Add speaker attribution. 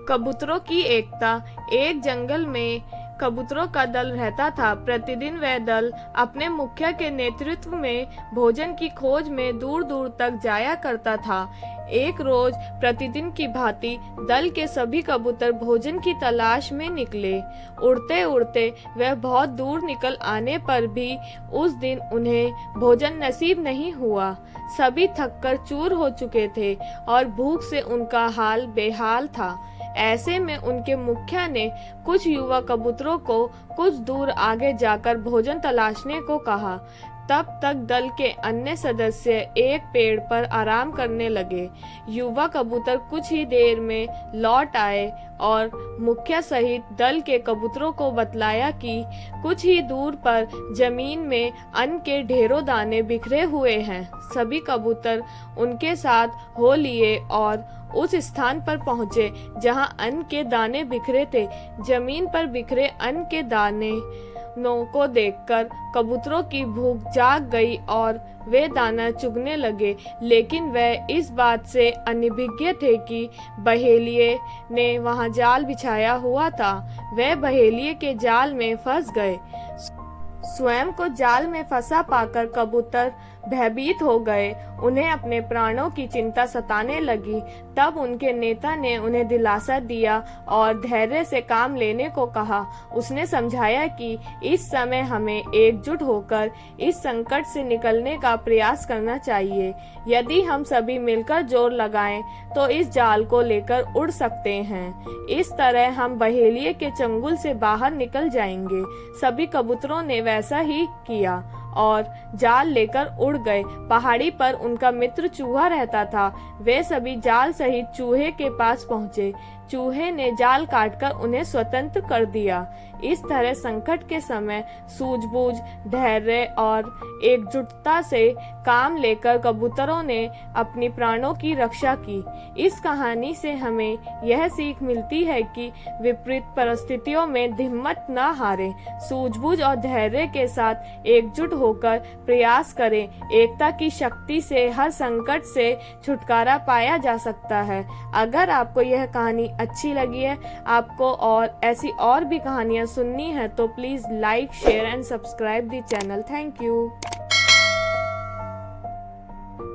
Speaker 1: कबूतरों की एकता। एक जंगल में कबूतरों का दल रहता था। प्रतिदिन वह दल अपने मुखिया के नेतृत्व में भोजन की खोज में दूर दूर तक जाया करता था। एक रोज प्रतिदिन की भांति दल के सभी कबूतर भोजन की तलाश में निकले। उड़ते उड़ते वह बहुत दूर निकल आने पर भी उस दिन उन्हें भोजन नसीब नहीं हुआ। सभी थककर चूर हो चुके थे और भूख से उनका हाल बेहाल था। ऐसे में उनके मुखिया ने कुछ युवा कबूतरों को कुछ दूर आगे जाकर भोजन तलाशने को कहा। तब तक दल के अन्य सदस्य एक पेड़ पर आराम करने लगे। युवा कबूतर कुछ ही देर में लौट आए और मुखिया सहित दल के कबूतरों को बतलाया कि कुछ ही दूर पर जमीन में अन्न के ढेरों दाने बिखरे हुए हैं। सभी कबूतर उनके साथ हो लिए और उस स्थान पर पहुंचे जहां अन्न के दाने बिखरे थे। जमीन पर बिखरे अन्न के दाने को देखकर कबूतरों की भूख जाग गई और वे दाना चुगने लगे, लेकिन वह इस बात से अनभिज्ञ थे कि बहेलिये ने वहां जाल बिछाया हुआ था। वे बहेलिये के जाल में फंस गए। स्वयं को जाल में फंसा पाकर कबूतर भयभीत हो गए। उन्हें अपने प्राणों की चिंता सताने लगी। तब उनके नेता ने उन्हें दिलासा दिया और धैर्य से काम लेने को कहा। उसने समझाया कि इस समय हमें एकजुट होकर इस संकट से निकलने का प्रयास करना चाहिए। यदि हम सभी मिलकर जोर लगाएं तो इस जाल को लेकर उड़ सकते हैं। इस तरह हम बहेलिये के चंगुल से बाहर निकल जाएंगे। सभी कबूतरों ने वैसा ही किया और जाल लेकर उड़ गए। पहाड़ी पर उनका मित्र चूहा रहता था। वे सभी जाल सहित चूहे के पास पहुंचे। चूहे ने जाल काटकर उन्हें स्वतंत्र कर दिया। इस तरह संकट के समय सूझबूझ, धैर्य और एकजुटता से काम लेकर कबूतरों ने अपनी प्राणों की रक्षा की। इस कहानी से हमें यह सीख मिलती है कि विपरीत परिस्थितियों में हिम्मत न हारें, सूझबूझ और धैर्य के साथ एकजुट होकर प्रयास करें। एकता की शक्ति से हर संकट से छुटकारा पाया जा सकता है। अगर आपको यह कहानी अच्छी लगी है, आपको और ऐसी और भी कहानियां सुननी है, तो please like, share and subscribe the channel. Thank you.